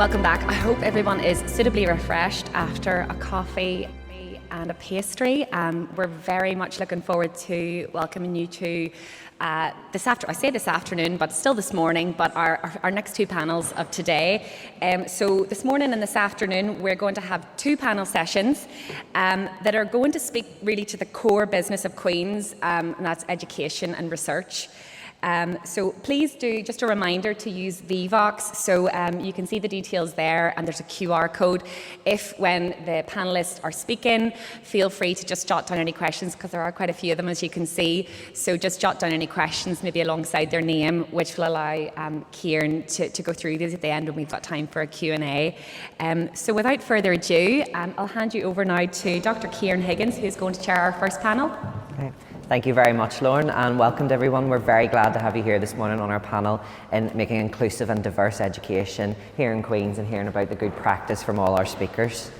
Welcome back. I hope everyone is suitably refreshed after a coffee and a pastry. We're very much looking forward to welcoming you to this afternoon, but still this morning, but our next two panels of today. So this morning and this afternoon, we're going to have two panel sessions that are going to speak really to the core business of Queen's, and that's education and research. So please do, just a reminder to use VVox, so you can see the details there, and there's a QR code. If when the panellists are speaking, feel free to just jot down any questions, because there are quite a few of them, as you can see. So just jot down any questions, maybe alongside their name, which will allow Kieran to go through these at the end when we've got time for a Q&A. So without further ado, I'll hand you over now to Dr Kieran Higgins, who's going to chair our first panel. Okay. Thank you very much, Lauren, and welcome to everyone. We're very glad to have you here this morning on our panel in making inclusive and diverse education here in Queen's and hearing about the good practice from all our speakers.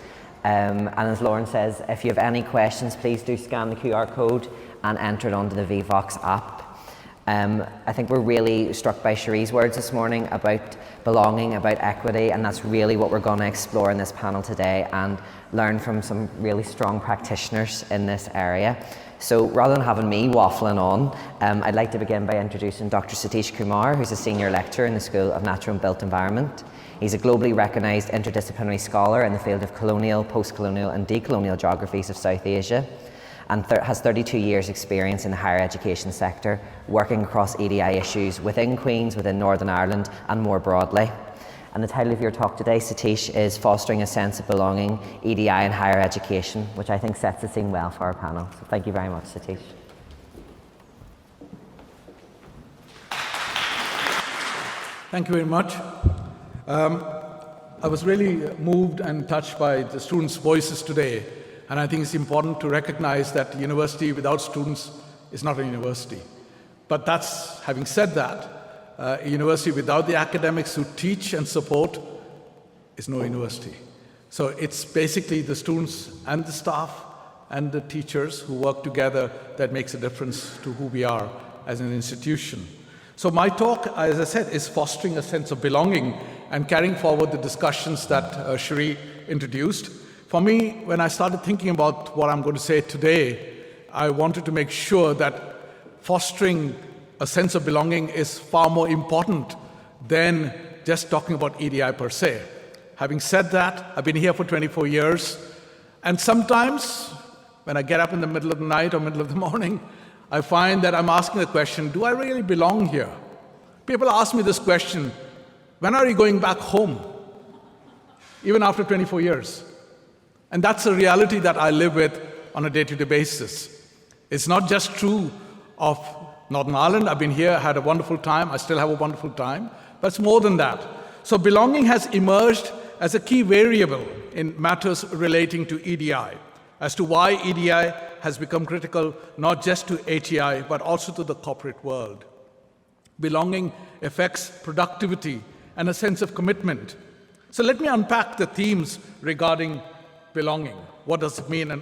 And as Lauren says, if you have any questions, please do scan the QR code and enter it onto the VVox app. I think we're really struck by Cherie's words this morning about belonging, about equity, and that's really what we're going to explore in this panel today and learn from some really strong practitioners in this area. So rather than having me waffling on, I'd like to begin by introducing Dr Satish Kumar, who's a senior lecturer in the School of Natural and Built Environment. He's a globally recognised interdisciplinary scholar in the field of colonial, post-colonial and decolonial geographies of South Asia, and has 32 years experience in the higher education sector, working across EDI issues within Queen's, within Northern Ireland and more broadly. And the title of your talk today, Satish, is Fostering a Sense of Belonging, EDI and Higher Education, which I think sets the scene well for our panel. So thank you very much, Satish. Thank you very much. I was really moved and touched by the students' voices today, and I think it's important to recognize that university without students is not a university. But having said that, a university without the academics who teach and support is no university. So it's basically the students and the staff and the teachers who work together that makes a difference to who we are as an institution. So my talk, as I said, is fostering a sense of belonging and carrying forward the discussions that Cherie introduced. For me, when I started thinking about what I'm going to say today, I wanted to make sure that fostering a sense of belonging is far more important than just talking about EDI per se. Having said that, I've been here for 24 years, and sometimes when I get up in the middle of the night or middle of the morning, I find that I'm asking the question, do I really belong here? People ask me this question, when are you going back home? Even after 24 years. And that's a reality that I live with on a day-to-day basis. It's not just true of Northern Ireland. I've been here, had a wonderful time. I still have a wonderful time. But it's more than that. So belonging has emerged as a key variable in matters relating to EDI, as to why EDI has become critical not just to HEI, but also to the corporate world. Belonging affects productivity and a sense of commitment. So let me unpack the themes regarding belonging. What does it mean? And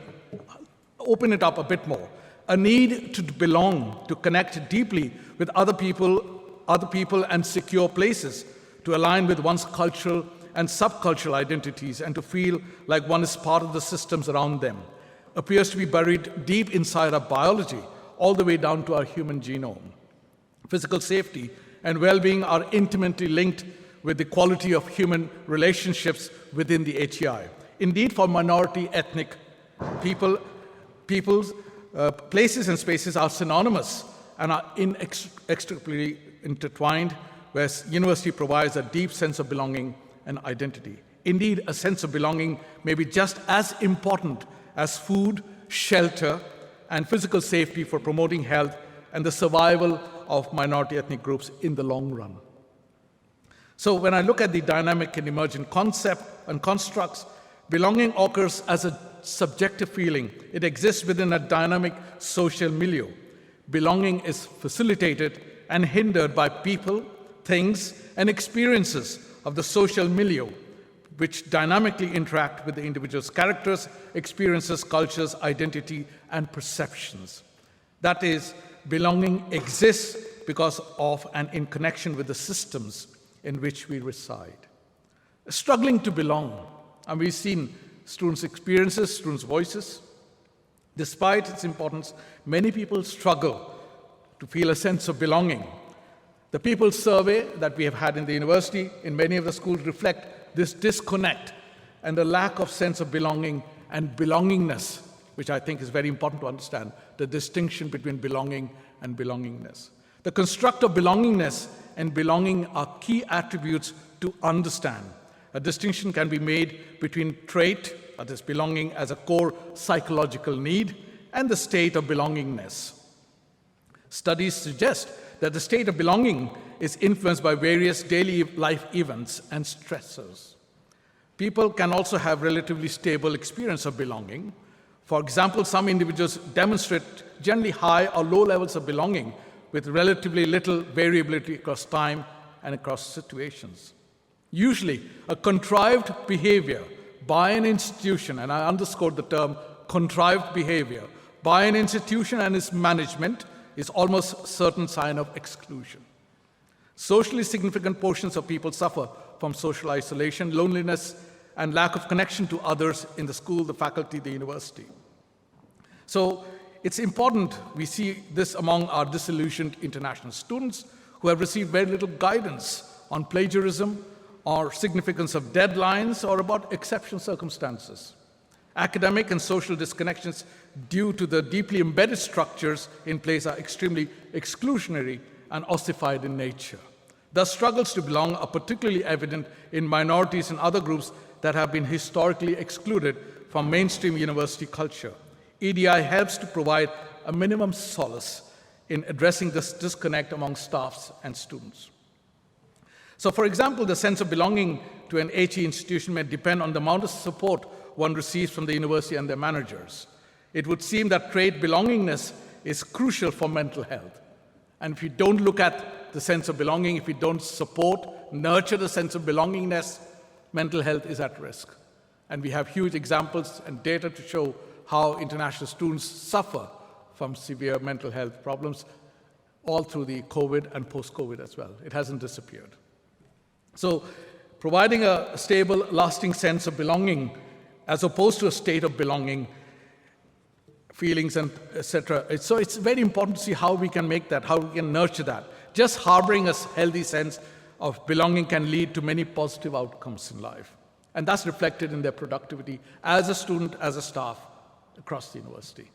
open it up a bit more. A need to belong, to connect deeply with other people and secure places, to align with one's cultural and subcultural identities, and to feel like one is part of the systems around them, appears to be buried deep inside our biology, all the way down to our human genome. Physical safety and well-being are intimately linked with the quality of human relationships within the HEI. Indeed, for minority ethnic peoples, places and spaces are synonymous and are inextricably intertwined, where university provides a deep sense of belonging and identity. Indeed, a sense of belonging may be just as important as food, shelter, and physical safety for promoting health and the survival of minority ethnic groups in the long run. So when I look at the dynamic and emergent concept and constructs, belonging occurs as a subjective feeling. It exists within a dynamic social milieu. Belonging is facilitated and hindered by people, things, and experiences of the social milieu, which dynamically interact with the individual's characters, experiences, cultures, identity, and perceptions. That is, belonging exists because of and in connection with the systems in which we reside. struggling to belong. And we've seen students' experiences, students' voices. Despite its importance, many people struggle to feel a sense of belonging. The People's Survey that we have had in the university, in many of the schools, reflect this disconnect and the lack of sense of belonging and belongingness, which I think is very important to understand, the distinction between belonging and belongingness. The construct of belongingness and belonging are key attributes to understand. A distinction can be made between trait, that is belonging as a core psychological need, and the state of belongingness. Studies suggest that the state of belonging is influenced by various daily life events and stressors. People can also have relatively stable experience of belonging. For example, some individuals demonstrate generally high or low levels of belonging with relatively little variability across time and across situations. Usually, a contrived behavior by an institution, and I underscore the term contrived behavior, by an institution and its management is almost a certain sign of exclusion. Socially significant portions of people suffer from social isolation, loneliness, and lack of connection to others in the school, the faculty, the university. So it's important we see this among our disillusioned international students who have received very little guidance on plagiarism or significance of deadlines or about exceptional circumstances. Academic and social disconnections due to the deeply embedded structures in place are extremely exclusionary and ossified in nature. Thus, struggles to belong are particularly evident in minorities and other groups that have been historically excluded from mainstream university culture. EDI helps to provide a minimum solace in addressing this disconnect among staffs and students. So, for example, the sense of belonging to an HE institution may depend on the amount of support one receives from the university and their managers. It would seem that trait belongingness is crucial for mental health. And if you don't look at the sense of belonging, if you don't support, nurture the sense of belongingness, mental health is at risk. And we have huge examples and data to show how international students suffer from severe mental health problems all through the COVID and post-COVID as well. It hasn't disappeared. So providing a stable, lasting sense of belonging as opposed to a state of belonging, feelings and etc. So it's very important to see how we can make that, how we can nurture that. Just harboring a healthy sense of belonging can lead to many positive outcomes in life. And that's reflected in their productivity as a student, as a staff across the university.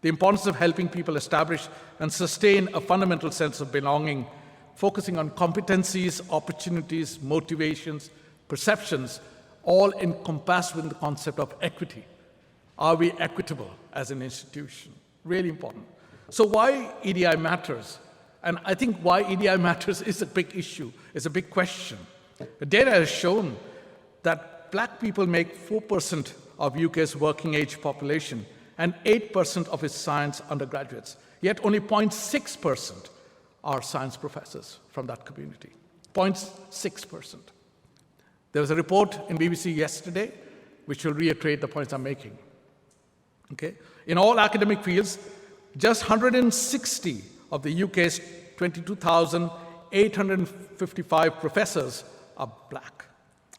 The importance of helping people establish and sustain a fundamental sense of belonging, focusing on competencies, opportunities, motivations, perceptions, all encompassed within the concept of equity. Are we equitable as an institution? Really important. So why EDI matters? And I think why EDI matters is a big issue, it's a big question. The data has shown that black people make 4% of UK's working age population and 8% of its science undergraduates, yet only 0.6% are science professors from that community. 0.6%. There was a report in BBC yesterday which will reiterate the points I'm making. Okay? In all academic fields, just 160 of the UK's 22,855 professors are black,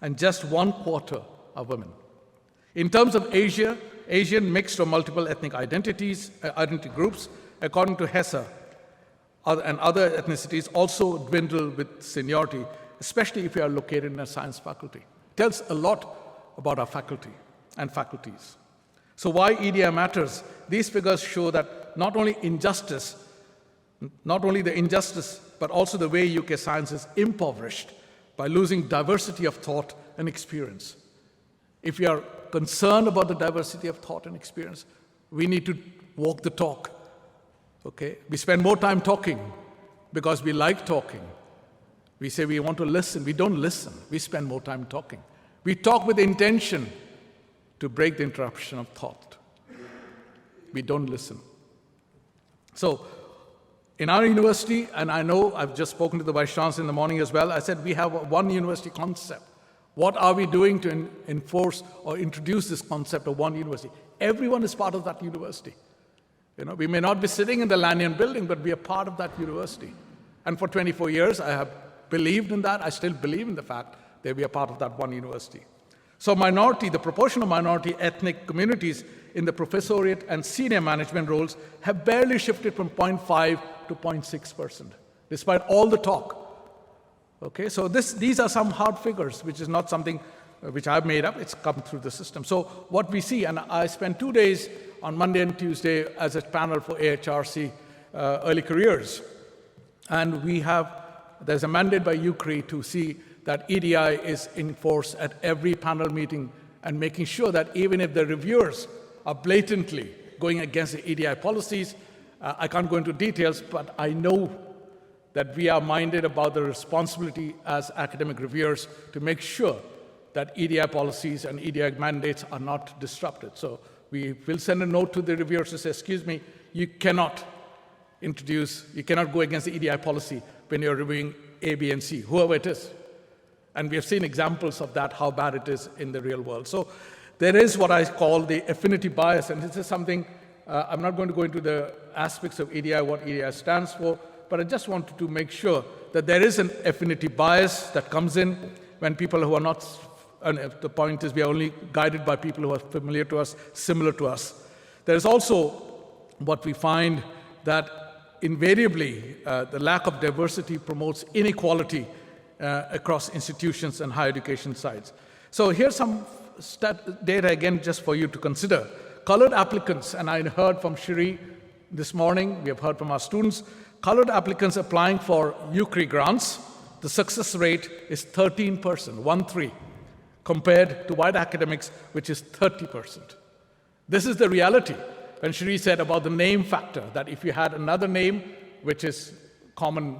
and just 1/4 are women. In terms of Asian mixed or multiple ethnic identity groups, according to HESA, and other ethnicities also dwindle with seniority, especially if you are located in a science faculty. It tells a lot about our faculty and faculties. So why EDI matters? These figures show that not only the injustice, but also the way UK science is impoverished by losing diversity of thought and experience. If we are concerned about the diversity of thought and experience, we need to walk the talk. Okay? We spend more time talking because we like talking. We say we want to listen. We don't listen. We spend more time talking. We talk with the intention to break the interruption of thought. We don't listen. So, in our university, and I know I've just spoken to the Vice Chancellor in the morning as well, I said we have a one university concept. What are we doing to enforce or introduce this concept of one university? Everyone is part of that university. You know, we may not be sitting in the Lanyon building, but we are part of that university. And for 24 years, I have believed in that. I still believe in the fact they be a part of that one university. So minority, the proportion of minority ethnic communities in the professoriate and senior management roles have barely shifted from 0.5 to 0.6%, despite all the talk. Okay, so these are some hard figures, which is not something which I've made up, it's come through the system. So what we see, and I spent 2 days on Monday and Tuesday as a panel for AHRC Early Careers, and there's a mandate by UCRI to see that EDI is enforced at every panel meeting and making sure that even if the reviewers are blatantly going against the EDI policies, I can't go into details, but I know that we are minded about the responsibility as academic reviewers to make sure that EDI policies and EDI mandates are not disrupted. So we will send a note to the reviewers to say, excuse me, you cannot go against the EDI policy when you're reviewing A, B, and C, whoever it is. And we have seen examples of that, how bad it is in the real world. So there is what I call the affinity bias, and this is something, I'm not going to go into the aspects of EDI, what EDI stands for, but I just wanted to make sure that there is an affinity bias that comes in when people who are not, and the point is we are only guided by people who are familiar to us, similar to us. There is also what we find that invariably the lack of diversity promotes inequality across institutions and higher education sites. So here's some data again just for you to consider. Colored applicants, and I heard from Shri this morning, we have heard from our students, colored applicants applying for UCRI grants, the success rate is 13%, 1-3, compared to white academics, which is 30%. This is the reality. When Shri said about the name factor, that if you had another name, which is common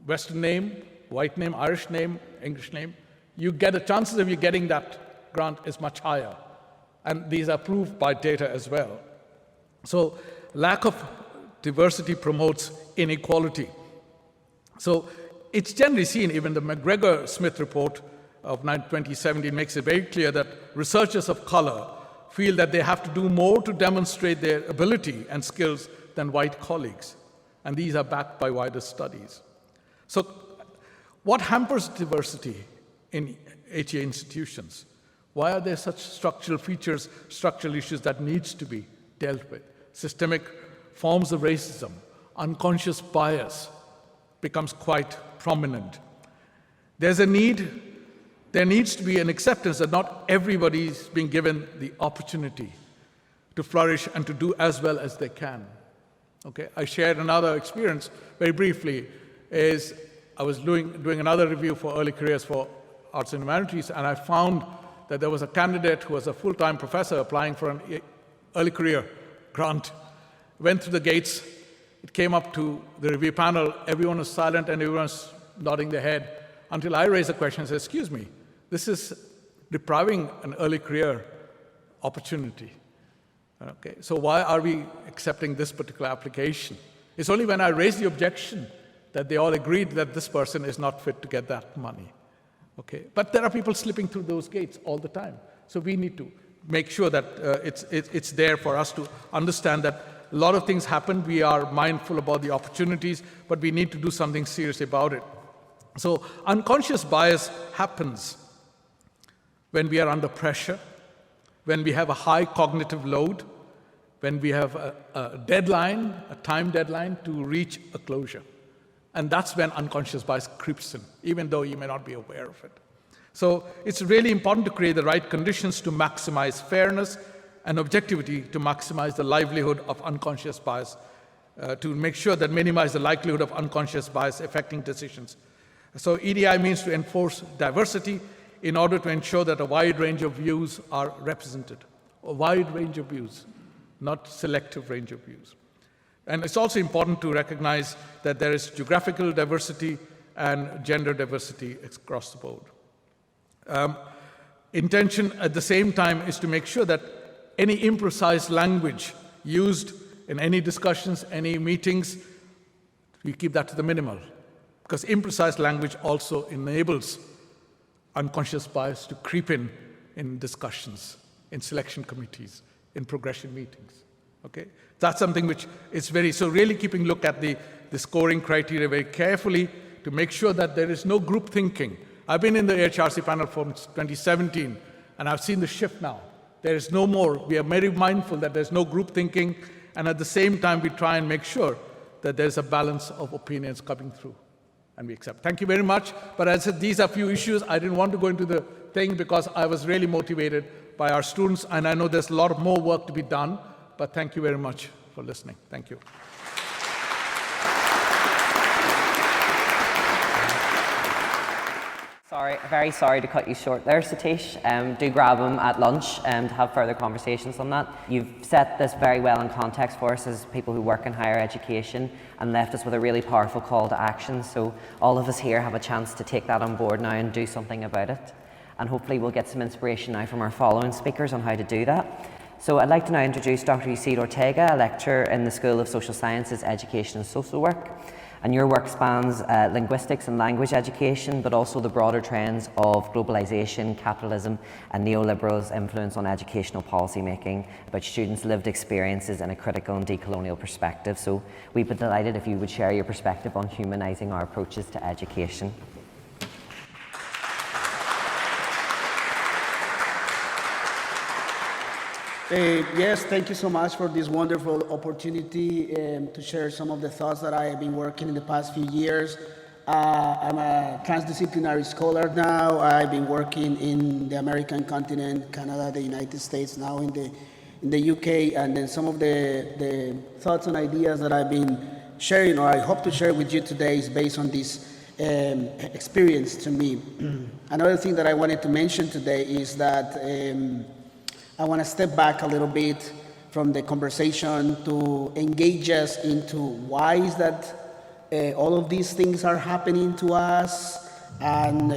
Western name, white name, Irish name, English name, you get the chances of you getting that grant is much higher. And these are proved by data as well. So lack of diversity promotes inequality. So it's generally seen, even the McGregor-Smith report of 2017 makes it very clear that researchers of color feel that they have to do more to demonstrate their ability and skills than white colleagues. And these are backed by wider studies. So what hampers diversity in HE institutions? Why are there such structural features, structural issues that needs to be dealt with? Systemic forms of racism, unconscious bias becomes quite prominent. There needs to be an acceptance that not everybody is being given the opportunity to flourish and to do as well as they can. Okay, I shared another experience very briefly. Is I was doing another review for early careers for arts and humanities, and I found that there was a candidate who was a full-time professor applying for an early career grant. Went through the gates, it came up to the review panel, everyone was silent and everyone was nodding their head until I raised a question and said, excuse me, this is depriving an early career opportunity. Okay, so why are we accepting this particular application? It's only when I raised the objection that they all agreed that this person is not fit to get that money. Okay, but there are people slipping through those gates all the time. So we need to make sure that it's there for us to understand that a lot of things happen. We are mindful about the opportunities, but we need to do something serious about it. So unconscious bias happens when we are under pressure, when we have a high cognitive load, when we have a deadline, a time deadline to reach a closure. And that's when unconscious bias creeps in, even though you may not be aware of it. So it's really important to create the right conditions to maximize fairness and objectivity, to maximize the livelihood of unconscious bias, to make sure that minimize the likelihood of unconscious bias affecting decisions. So EDI means to enforce diversity in order to ensure that a wide range of views are represented. A wide range of views, not selective range of views. And it's also important to recognize that there is geographical diversity and gender diversity across the board. Intention at the same time is to make sure that any imprecise language used in any discussions, any meetings, we keep that to the minimal. Because imprecise language also enables unconscious bias to creep in discussions, in selection committees, in progression meetings. Okay, that's something which is so really keeping look at the scoring criteria very carefully to make sure that there is no group thinking I've been in the HRC panel from 2017, and I've seen the shift now. There is no more. We are very mindful that there's no group thinking, and at the same time, we try and make sure that there's a balance of opinions coming through, and we accept. Thank you very much. But as I said, these are few issues. I didn't want to go into the thing because I was really motivated by our students, and I know there's a lot of more work to be done, but thank you very much for listening. Thank you. Very sorry to cut you short there, Satish. Do grab him at lunch to have further conversations on that. You've set this very well in context for us as people who work in higher education and left us with a really powerful call to action. So all of us here have a chance to take that on board now and do something about it. And hopefully we'll get some inspiration now from our following speakers on how to do that. So I'd like to now introduce Dr Yecid Ortega, a lecturer in the School of Social Sciences, Education and Social Work. And your work spans linguistics and language education, but also the broader trends of globalisation, capitalism and neoliberals' influence on educational policy making, about students' lived experiences in a critical and decolonial perspective. So we'd be delighted if you would share your perspective on humanising our approaches to education. Yes, thank you so much for this wonderful opportunity to share some of the thoughts that I have been working in the past few years. I'm a transdisciplinary scholar now. I've been working in the American continent, Canada, the United States, now in the UK, and then some of the thoughts and ideas that I've been sharing, or I hope to share with you today, is based on this experience to me. Another thing that I wanted to mention today is that I want to step back a little bit from the conversation to engage us into why is that all of these things are happening to us, and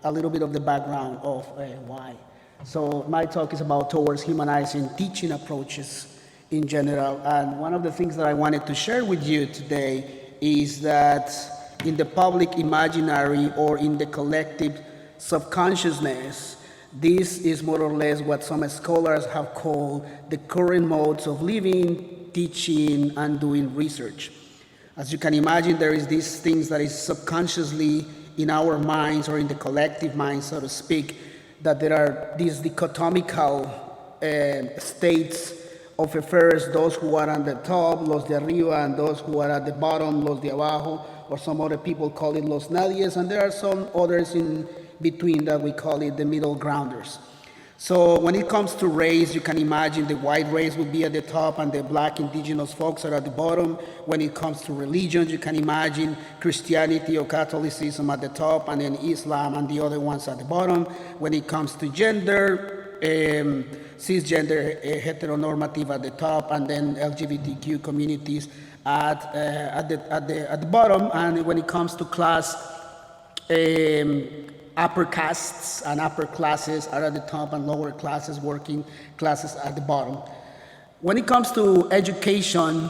a little bit of the background of why. So my talk is about towards humanizing teaching approaches in general. And one of the things that I wanted to share with you today is that in the public imaginary or in the collective subconsciousness, this is more or less what some scholars have called the current modes of living, teaching, and doing research. As you can imagine, there is these things that is subconsciously in our minds, or in the collective mind, so to speak, that there are these dichotomical states of affairs, those who are on the top, los de arriba, and those who are at the bottom, los de abajo, or some other people call it los nadies, and there are some others in between that we call it the middle grounders. So when it comes to race, you can imagine the white race would be at the top and the black indigenous folks are at the bottom. When it comes to religion, you can imagine Christianity or Catholicism at the top, and then Islam and the other ones at the bottom. When it comes to gender, cisgender, heteronormative at the top, and then LGBTQ communities at the bottom. And when it comes to class, upper castes and upper classes are at the top, and lower classes, working classes, at the bottom. When it comes to education,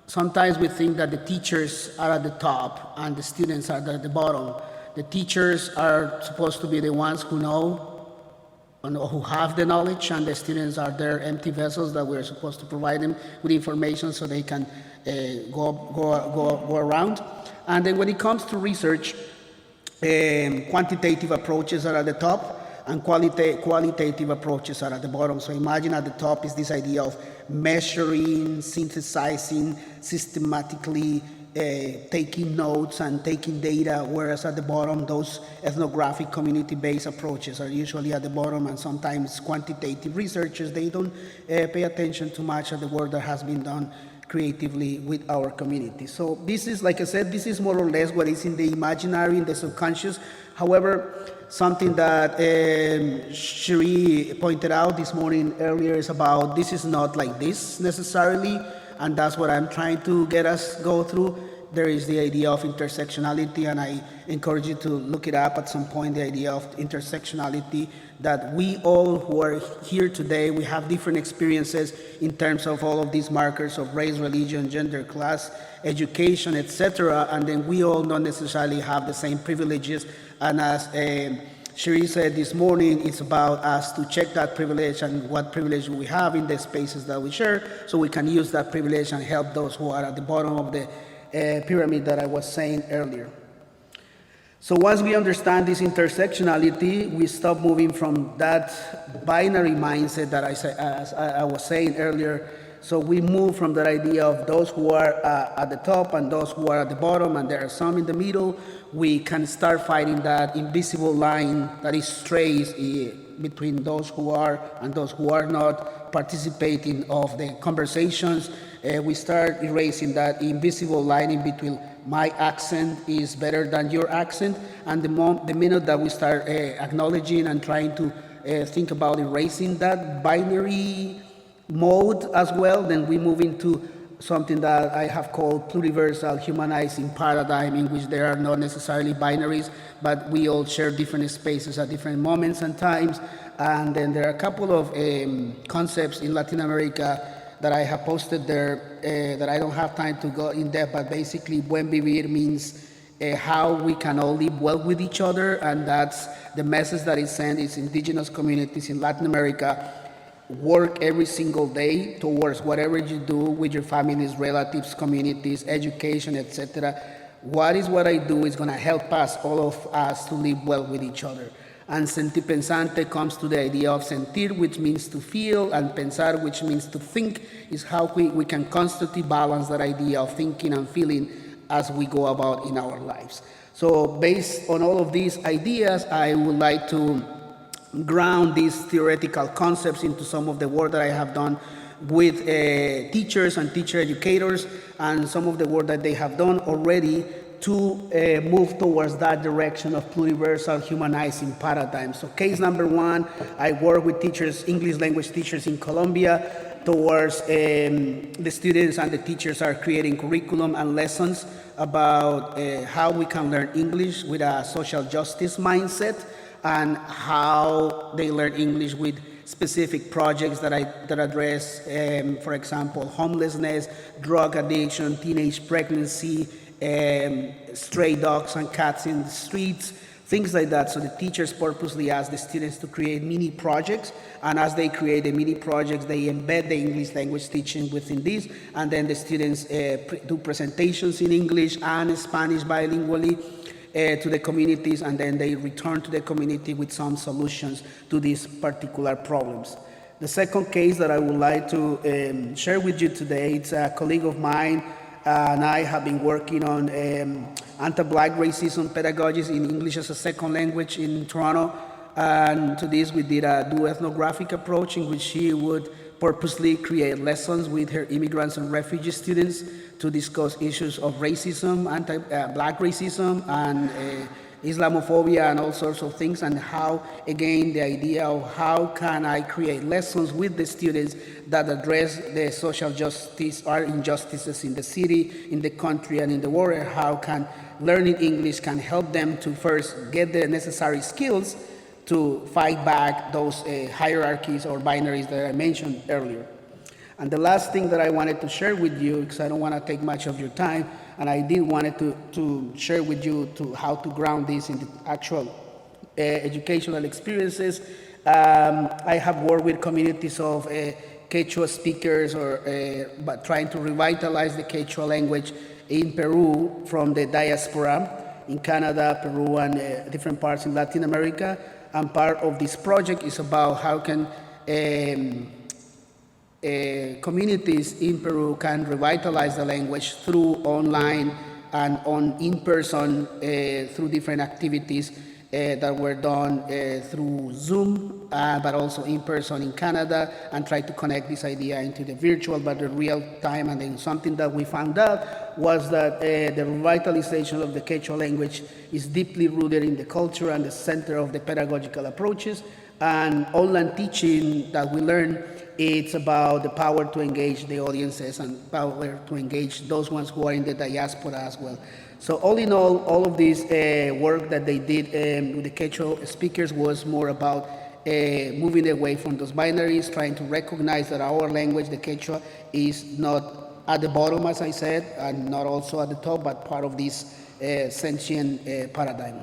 sometimes we think that the teachers are at the top and the students are at the bottom. The teachers are supposed to be the ones who know and who have the knowledge, and the students are their empty vessels that we're supposed to provide them with information so they can go around. And then when it comes to research, quantitative approaches are at the top, and qualitative approaches are at the bottom. So imagine at the top is this idea of measuring, synthesizing, systematically taking notes and taking data, whereas at the bottom, those ethnographic community-based approaches are usually at the bottom, and sometimes quantitative researchers, they don't pay attention too much at the work that has been done creatively with our community. So this is, like I said, this is more or less what is in the imaginary, in the subconscious. However, something that Cherie pointed out this morning earlier is about this is not like this necessarily, and that's what I'm trying to get us go through. There is the idea of intersectionality, and I encourage you to look it up at some point, the idea of intersectionality, that we all who are here today, we have different experiences in terms of all of these markers of race, religion, gender, class, education, etc., and then we all don't necessarily have the same privileges. And as Cherie said this morning, it's about us to check that privilege and what privilege we have in the spaces that we share, so we can use that privilege and help those who are at the bottom of the pyramid that I was saying earlier. So once we understand this intersectionality, we stop moving from that binary mindset that I was saying earlier. So we move from that idea of those who are at the top and those who are at the bottom, and there are some in the middle. We can start fighting that invisible line that is strays between those who are and those who are not participating of the conversations. We start erasing that invisible line in between my accent is better than your accent, and the minute that we start acknowledging and trying to think about erasing that binary mode as well, then we move into something that I have called pluriversal humanizing paradigm, in which there are not necessarily binaries, but we all share different spaces at different moments and times. And then there are a couple of concepts in Latin America that I have posted there that I don't have time to go in depth, but basically buen vivir means how we can all live well with each other, and that's the message that is sent is indigenous communities in Latin America work every single day towards whatever you do with your families, relatives, communities, education, etc. What I do is going to help us, all of us, to live well with each other. And sentir pensante comes to the idea of sentir, which means to feel, and pensar, which means to think, is how we can constantly balance that idea of thinking and feeling as we go about in our lives. So based on all of these ideas, I would like to ground these theoretical concepts into some of the work that I have done with teachers and teacher educators, and some of the work that they have done already to move towards that direction of pluriversal humanizing paradigm. So case number one, I work with teachers, English language teachers in Colombia, towards the students and the teachers are creating curriculum and lessons about how we can learn English with a social justice mindset, and how they learn English with specific projects that address, for example, homelessness, drug addiction, teenage pregnancy, stray dogs and cats in the streets, things like that. So the teachers purposely ask the students to create mini projects, and as they create the mini projects, they embed the English language teaching within this, and then the students do presentations in English and Spanish bilingually to the communities, and then they return to the community with some solutions to these particular problems. The second case that I would like to share with you today, it's a colleague of mine and I have been working on anti-Black racism pedagogies in English as a second language in Toronto. And to this, we did a duo-ethnographic approach in which she would purposely create lessons with her immigrants and refugee students to discuss issues of racism, anti-Black racism, and Islamophobia, and all sorts of things, and how, again, the idea of how can I create lessons with the students that address the social justice or injustices in the city, in the country, and in the world. How can learning English can help them to first get the necessary skills to fight back those hierarchies or binaries that I mentioned earlier. And the last thing that I wanted to share with you, because I don't want to take much of your time, and I did wanted to share with you how to ground this in the actual educational experiences. I have worked with communities of Quechua speakers, but trying to revitalize the Quechua language in Peru from the diaspora, in Canada, Peru, and different parts in Latin America. And part of this project is about how can communities in Peru can revitalize the language through online and in-person through different activities that were done through Zoom, but also in person in Canada, and try to connect this idea into the virtual but the real time. And then something that we found out was that the revitalization of the Quechua language is deeply rooted in the culture and the center of the pedagogical approaches. And online teaching that we learn, it's about the power to engage the audiences and power to engage those ones who are in the diaspora as well. So all in all of this work that they did with the Quechua speakers was more about moving away from those binaries, trying to recognize that our language, the Quechua, is not at the bottom, as I said, and not also at the top, but part of this sentient paradigm.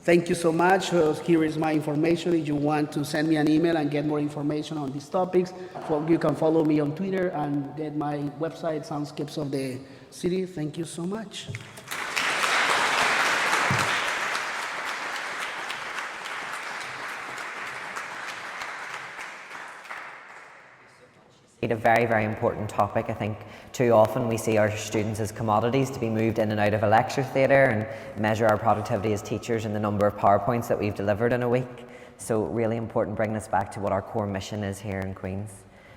Thank you so much. Here is my information. If you want to send me an email and get more information on these topics, you can follow me on Twitter and get my website, Soundscapes of the City. Thank you so much. A very, very important topic. I think too often we see our students as commodities to be moved in and out of a lecture theatre and measure our productivity as teachers in the number of PowerPoints that we've delivered in a week. So really important bringing us back to what our core mission is here in Queen's.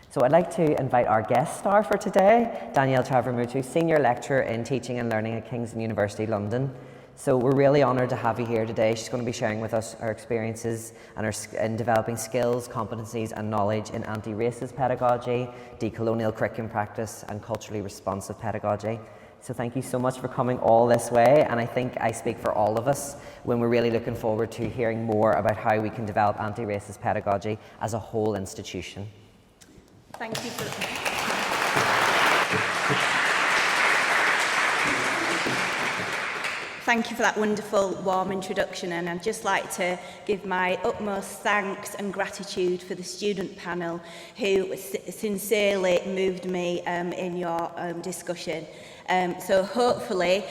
So I'd like to invite our guest star for today, Danielle Chavrimootoo, Senior Lecturer in Teaching and Learning at Kingston University, London. So we're really honoured to have you here today. She's going to be sharing with us her experiences and in developing skills, competencies and knowledge in anti-racist pedagogy, decolonial curriculum practice and culturally responsive pedagogy. So thank you so much for coming all this way, and I think I speak for all of us when we're really looking forward to hearing more about how we can develop anti-racist pedagogy as a whole institution. Thank you for Thank you for that wonderful, warm introduction, and I'd just like to give my utmost thanks and gratitude for the student panel who sincerely moved me in your discussion. So hopefully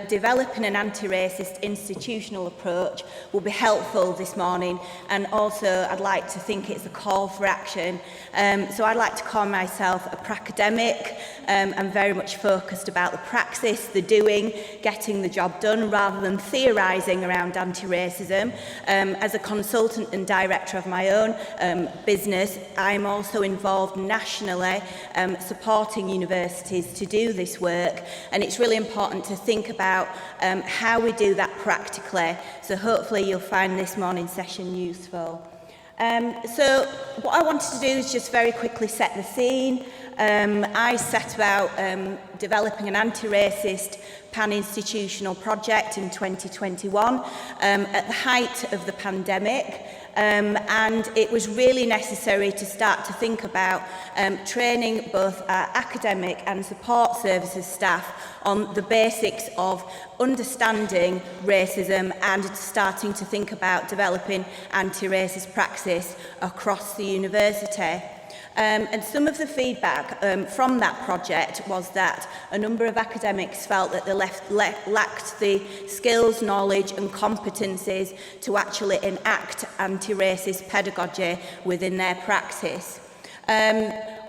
developing an anti-racist institutional approach will be helpful this morning, and also I'd like to think it's a call for action. So I'd like to call myself a pracademic. I'm very much focused about the praxis, the doing, getting the job done rather than theorising around anti-racism. As a consultant and director of my own business, I'm also involved nationally supporting universities to do this work. And it's really important to think about how we do that practically. So hopefully you'll find this morning's session useful. So what I wanted to do is just very quickly set the scene. I set about developing an anti-racist pan-institutional project in 2021 at the height of the pandemic. And it was really necessary to start to think about training both our academic and support services staff on the basics of understanding racism and starting to think about developing anti-racist praxis across the university. And some of the feedback from that project was that a number of academics felt that they lacked the skills, knowledge and competencies to actually enact anti-racist pedagogy within their practice.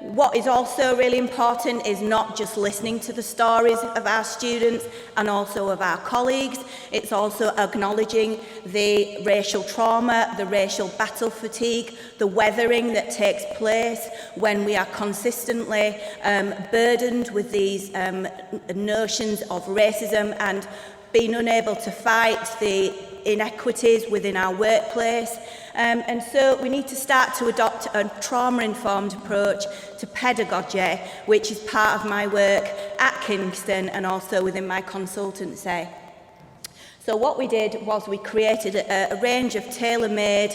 What is also really important is not just listening to the stories of our students and also of our colleagues, it's also acknowledging the racial trauma, the racial battle fatigue, the weathering that takes place when we are consistently burdened with these notions of racism and being unable to fight the inequities within our workplace. And so we need to start to adopt a trauma-informed approach to pedagogy, which is part of my work at Kingston and also within my consultancy. So what we did was we created a range of tailor-made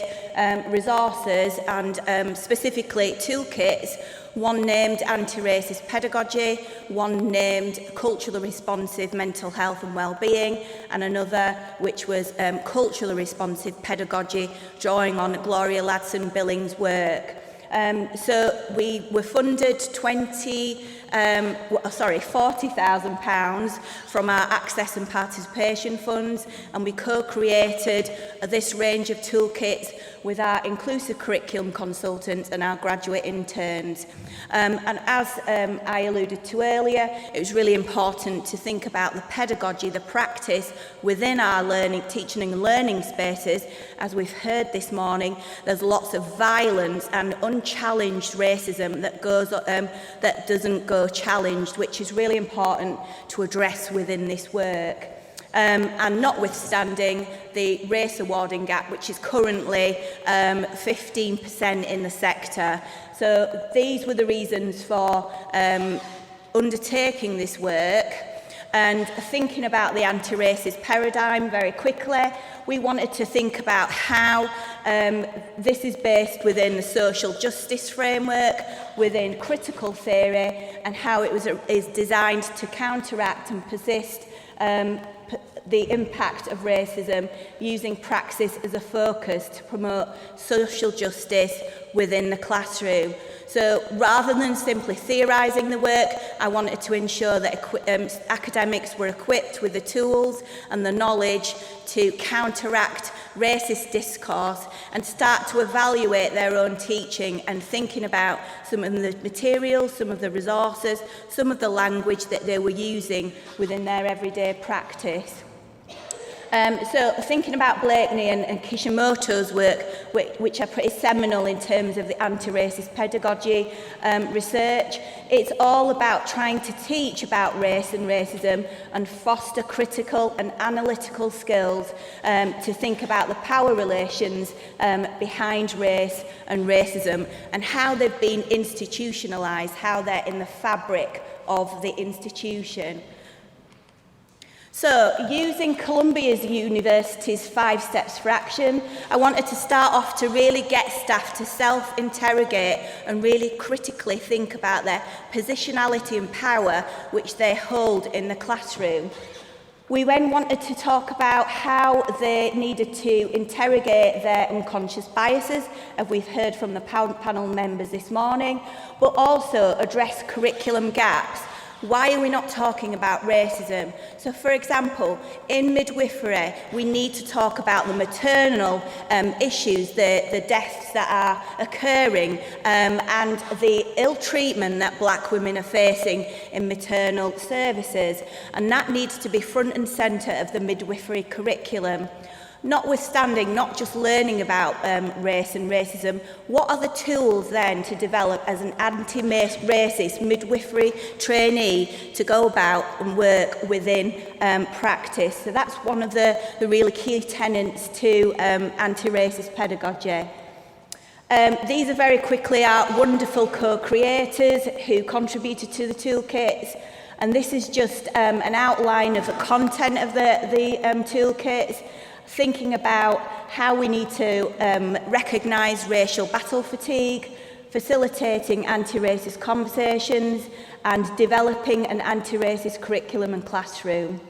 resources and specifically toolkits, one named anti-racist pedagogy, one named culturally responsive mental health and well-being, and another which was culturally responsive pedagogy, drawing on Gloria Ladson-Billings' work. So we were funded £40,000 from our access and participation funds, and we co-created this range of toolkits with our inclusive curriculum consultants and our graduate interns. And as I alluded to earlier, it was really important to think about the pedagogy, the practice within our teaching and learning spaces. As we've heard this morning, there's lots of violence and unchallenged racism that doesn't go challenged, which is really important to address within this work. And notwithstanding the race awarding gap, which is currently 15% in the sector. So these were the reasons for undertaking this work. And thinking about the anti-racist paradigm very quickly, we wanted to think about how this is based within the social justice framework, within critical theory, and how it is designed to counteract and persist the impact of racism, using praxis as a focus to promote social justice within the classroom. So rather than simply theorising the work, I wanted to ensure that academics were equipped with the tools and the knowledge to counteract racist discourse and start to evaluate their own teaching and thinking about some of the materials, some of the resources, some of the language that they were using within their everyday practice. So thinking about Blakeney and Kishimoto's work, which are pretty seminal in terms of the anti-racist pedagogy research, it's all about trying to teach about race and racism and foster critical and analytical skills to think about the power relations behind race and racism and how they've been institutionalised, how they're in the fabric of the institution. So, using Columbia University's 5 steps for action, I wanted to start off to really get staff to self-interrogate and really critically think about their positionality and power which they hold in the classroom. We then wanted to talk about how they needed to interrogate their unconscious biases, as we've heard from the panel members this morning, but also address curriculum gaps. Why are we not talking about racism? So, for example, in midwifery, we need to talk about the maternal issues, the deaths that are occurring, and the ill treatment that black women are facing in maternal services. And that needs to be front and centre of the midwifery curriculum. Notwithstanding not just learning about race and racism, what are the tools then to develop as an anti-racist midwifery trainee to go about and work within practice? So that's one of the really key tenets to anti-racist pedagogy. These are very quickly our wonderful co-creators who contributed to the toolkits. And this is just an outline of the content of the toolkits, thinking about how we need to recognise racial battle fatigue, facilitating anti-racist conversations, and developing an anti-racist curriculum and classroom.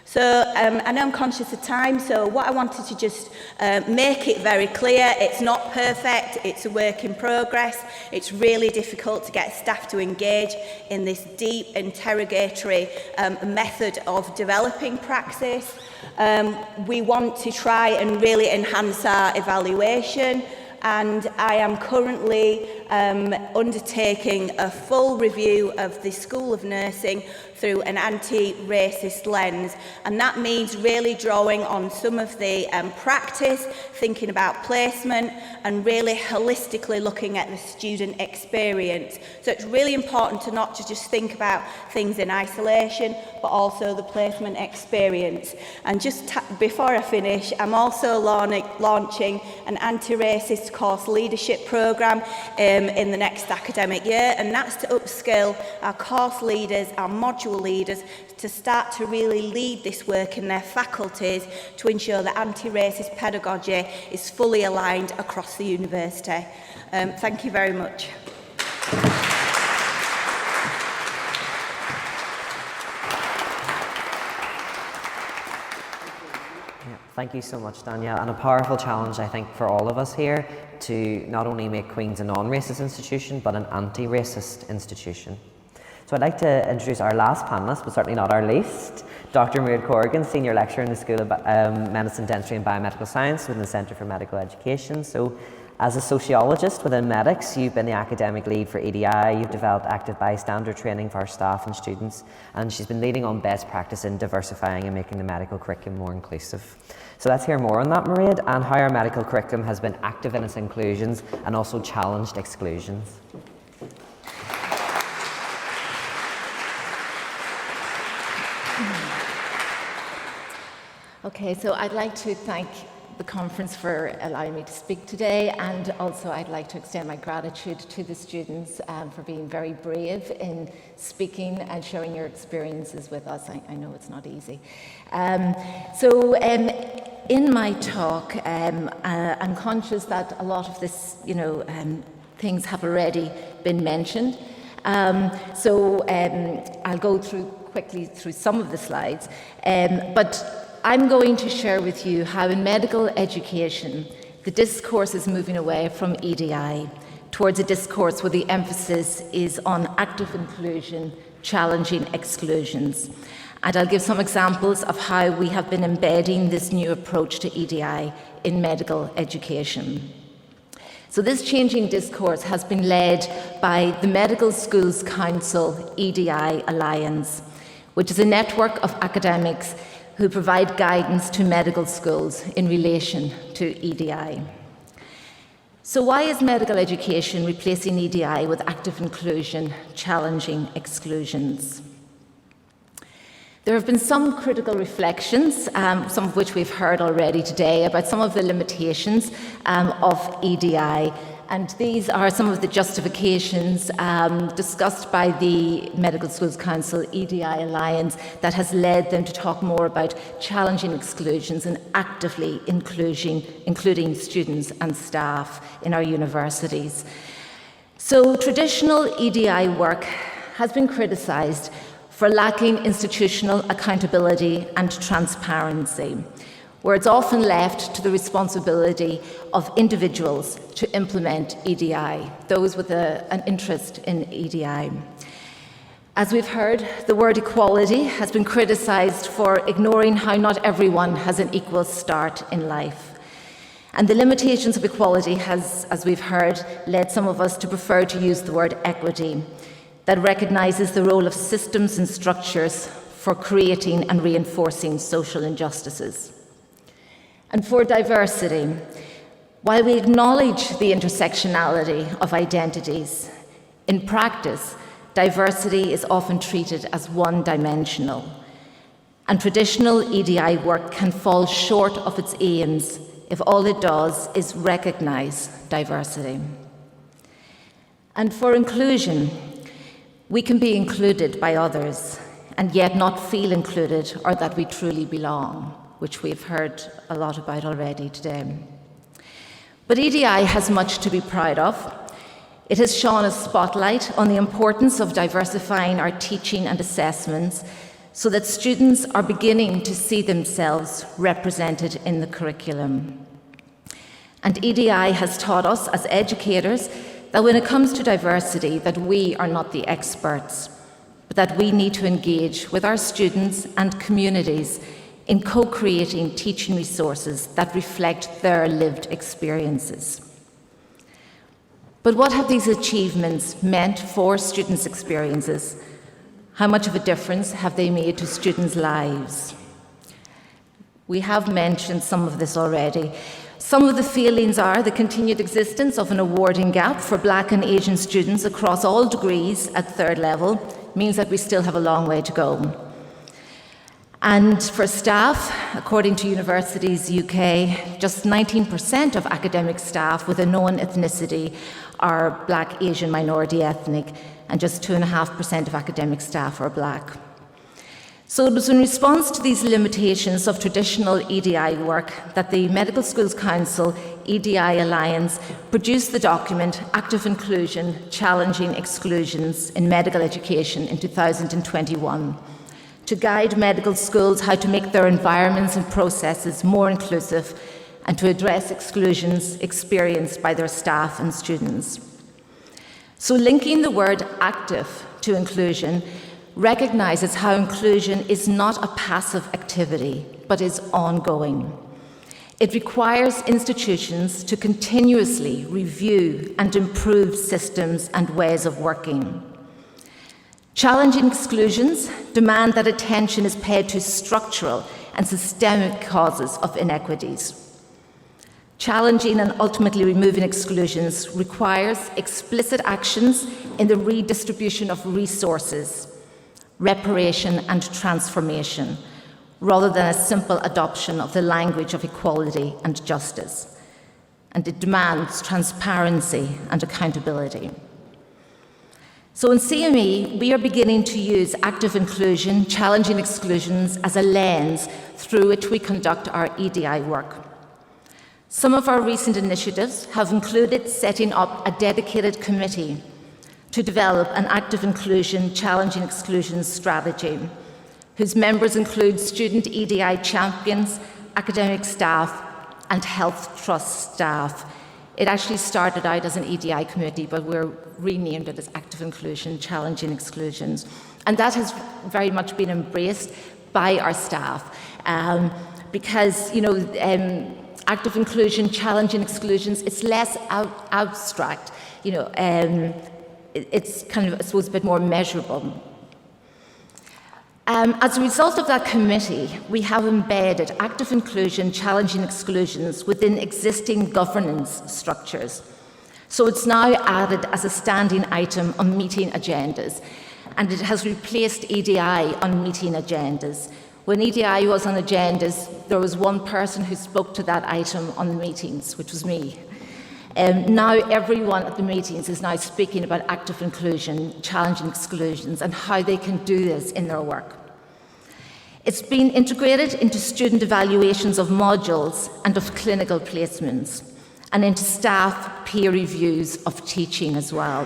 So I know I'm conscious of time, so what I wanted to just make it very clear, it's not perfect, it's a work in progress. It's really difficult to get staff to engage in this deep interrogatory method of developing praxis. We want to try and really enhance our evaluation, and I am currently undertaking a full review of the School of Nursing through an anti-racist lens, and that means really drawing on some of the practice, thinking about placement, and really holistically looking at the student experience. So it's really important to not just think about things in isolation, but also the placement experience. And just before I finish, I'm also launching an anti-racist course leadership programme in the next academic year, and that's to upskill our course leaders, our module leaders, to start to really lead this work in their faculties to ensure that anti-racist pedagogy is fully aligned across the university. Thank you very much. Thank you so much, Danielle, and a powerful challenge, I think, for all of us here to not only make Queen's a non-racist institution, but an anti-racist institution. So I'd like to introduce our last panellist, but certainly not our least, Dr Mairead Corrigan, Senior Lecturer in the School of Medicine, Dentistry and Biomedical Science within the Centre for Medical Education. So as a sociologist within medics, you've been the academic lead for EDI, you've developed active bystander training for our staff and students, and she's been leading on best practice in diversifying and making the medical curriculum more inclusive. So let's hear more on that, Mairead, and how our medical curriculum has been active in its inclusions and also challenged exclusions. Okay, so I'd like to thank the conference for allowing me to speak today, and also I'd like to extend my gratitude to the students for being very brave in speaking and sharing your experiences with us. I know it's not easy. In my talk, I'm conscious that a lot of this, things have already been mentioned. I'll go quickly through some of the slides, but I'm going to share with you how in medical education the discourse is moving away from EDI towards a discourse where the emphasis is on active inclusion, challenging exclusions. And I'll give some examples of how we have been embedding this new approach to EDI in medical education. So this changing discourse has been led by the Medical Schools Council EDI Alliance, which is a network of academics who provide guidance to medical schools in relation to EDI. So why is medical education replacing EDI with active inclusion, challenging exclusions? There have been some critical reflections, some of which we've heard already today, about some of the limitations of EDI. And these are some of the justifications discussed by the Medical Schools Council EDI Alliance that has led them to talk more about challenging exclusions and actively including students and staff in our universities. So traditional EDI work has been criticised for lacking institutional accountability and transparency, where it's often left to the responsibility of individuals to implement EDI, those with an interest in EDI. As we've heard, the word equality has been criticised for ignoring how not everyone has an equal start in life. And the limitations of equality has, as we've heard, led some of us to prefer to use the word equity, that recognises the role of systems and structures for creating and reinforcing social injustices. And for diversity, while we acknowledge the intersectionality of identities, in practice, diversity is often treated as one-dimensional, and traditional EDI work can fall short of its aims if all it does is recognise diversity. And for inclusion, we can be included by others and yet not feel included or that we truly belong, which we've heard a lot about already today. But EDI has much to be proud of. It has shone a spotlight on the importance of diversifying our teaching and assessments so that students are beginning to see themselves represented in the curriculum. And EDI has taught us as educators that when it comes to diversity, that we are not the experts, but that we need to engage with our students and communities in co-creating teaching resources that reflect their lived experiences. But what have these achievements meant for students' experiences? How much of a difference have they made to students' lives? We have mentioned some of this already. Some of the feelings are the continued existence of an awarding gap for Black and Asian students across all degrees at third level means that we still have a long way to go. And for staff, according to Universities UK, just 19% of academic staff with a known ethnicity are Black, Asian, minority ethnic, and just 2.5% of academic staff are Black. So it was in response to these limitations of traditional EDI work that the Medical Schools Council EDI Alliance produced the document Active Inclusion, Challenging Exclusions in Medical Education in 2021 to guide medical schools how to make their environments and processes more inclusive and to address exclusions experienced by their staff and students. So linking the word active to inclusion recognises how inclusion is not a passive activity, but is ongoing. It requires institutions to continuously review and improve systems and ways of working. Challenging exclusions demand that attention is paid to structural and systemic causes of inequities. Challenging and ultimately removing exclusions requires explicit actions in the redistribution of resources, reparation and transformation, rather than a simple adoption of the language of equality and justice. And it demands transparency and accountability. So in CME, we are beginning to use active inclusion, challenging exclusions as a lens through which we conduct our EDI work. Some of our recent initiatives have included setting up a dedicated committee to develop an active inclusion, challenging exclusion strategy, whose members include student EDI champions, academic staff, and health trust staff, It actually started out as an EDI committee, but we're renamed it as Active Inclusion, Challenging Exclusions. And that has very much been embraced by our staff because, active inclusion, challenging exclusions, it's less abstract, it's kind of, I suppose, a bit more measurable. As a result of that committee, we have embedded active inclusion, challenging exclusions within existing governance structures. So it's now added as a standing item on meeting agendas, and it has replaced EDI on meeting agendas. When EDI was on agendas, there was one person who spoke to that item on the meetings, which was me. Now everyone at the meetings is now speaking about active inclusion, challenging exclusions, and how they can do this in their work. It's been integrated into student evaluations of modules and of clinical placements, and into staff peer reviews of teaching as well.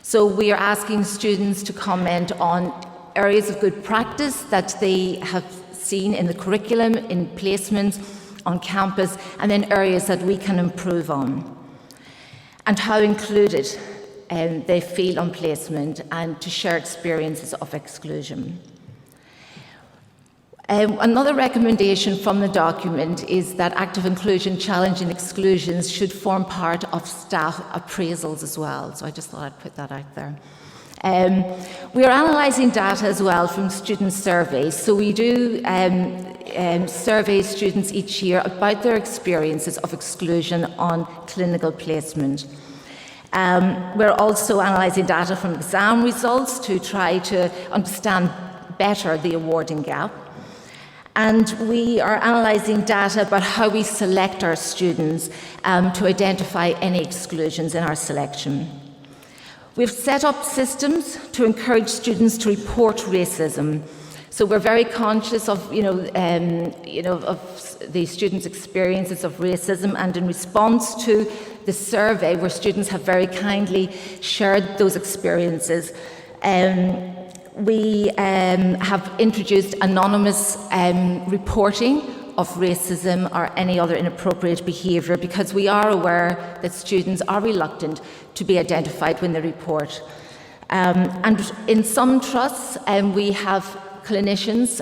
So we are asking students to comment on areas of good practice that they have seen in the curriculum, in placements, on campus, and then areas that we can improve on, and how included they feel on placement, and to share experiences of exclusion. Another recommendation from the document is that active inclusion, challenging exclusions should form part of staff appraisals as well. So I just thought I'd put that out there. We are analysing data as well from student surveys. So we do survey students each year about their experiences of exclusion on clinical placement. We're also analysing data from exam results to try to understand better the awarding gap. And we are analysing data about how we select our students to identify any exclusions in our selection. We've set up systems to encourage students to report racism. So we're very conscious of, of the students' experiences of racism, and in response to the survey, where students have very kindly shared those experiences, we have introduced anonymous reporting of racism or any other inappropriate behaviour, because we are aware that students are reluctant to be identified when they report. And in some trusts, we have clinicians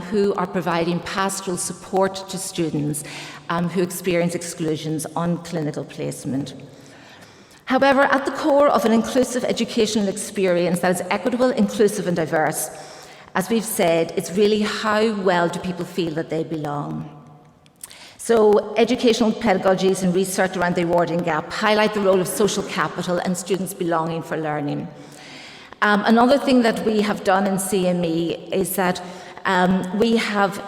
who are providing pastoral support to students who experience exclusions on clinical placement. However, at the core of an inclusive educational experience that is equitable, inclusive and diverse, as we've said, it's really how well do people feel that they belong. So educational pedagogies and research around the awarding gap highlight the role of social capital and students' belonging for learning. Another thing that we have done in CME is that we have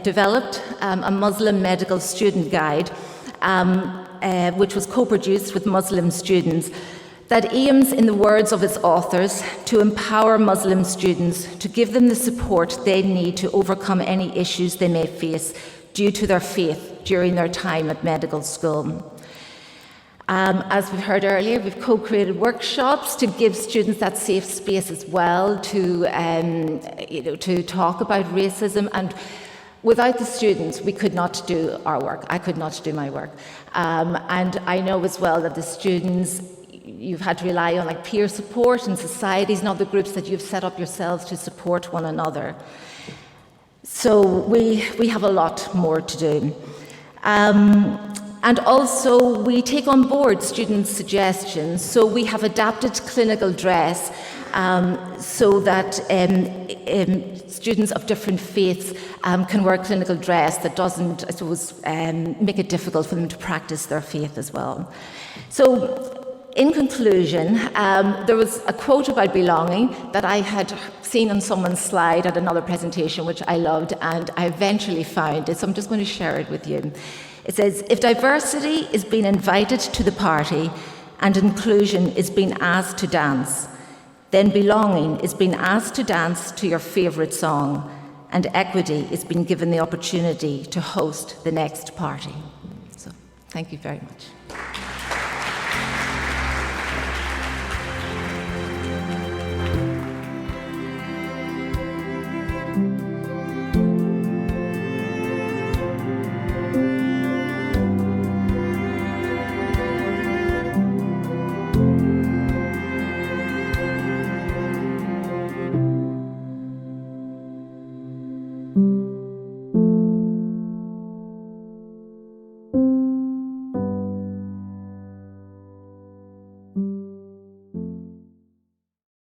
developed a Muslim medical student guide which was co-produced with Muslim students, that aims, in the words of its authors, to empower Muslim students, to give them the support they need to overcome any issues they may face due to their faith during their time at medical school. As we heard earlier, we've co-created workshops to give students that safe space as well to talk about racism, and without the students, we could not do our work. I could not do my work. And I know as well that the students, you've had to rely on like peer support and societies and other groups that you've set up yourselves to support one another. So we have a lot more to do. And also we take on board students' suggestions. So we have adapted clinical dress so that students of different faiths can wear clinical dress that doesn't, I suppose, make it difficult for them to practice their faith as well. So in conclusion, there was a quote about belonging that I had seen on someone's slide at another presentation, which I loved, and I eventually found it, so I'm just going to share it with you. It says, "If diversity is being invited to the party and inclusion is being asked to dance, then belonging is being asked to dance to your favourite song, and equity is being given the opportunity to host the next party." So, thank you very much. you.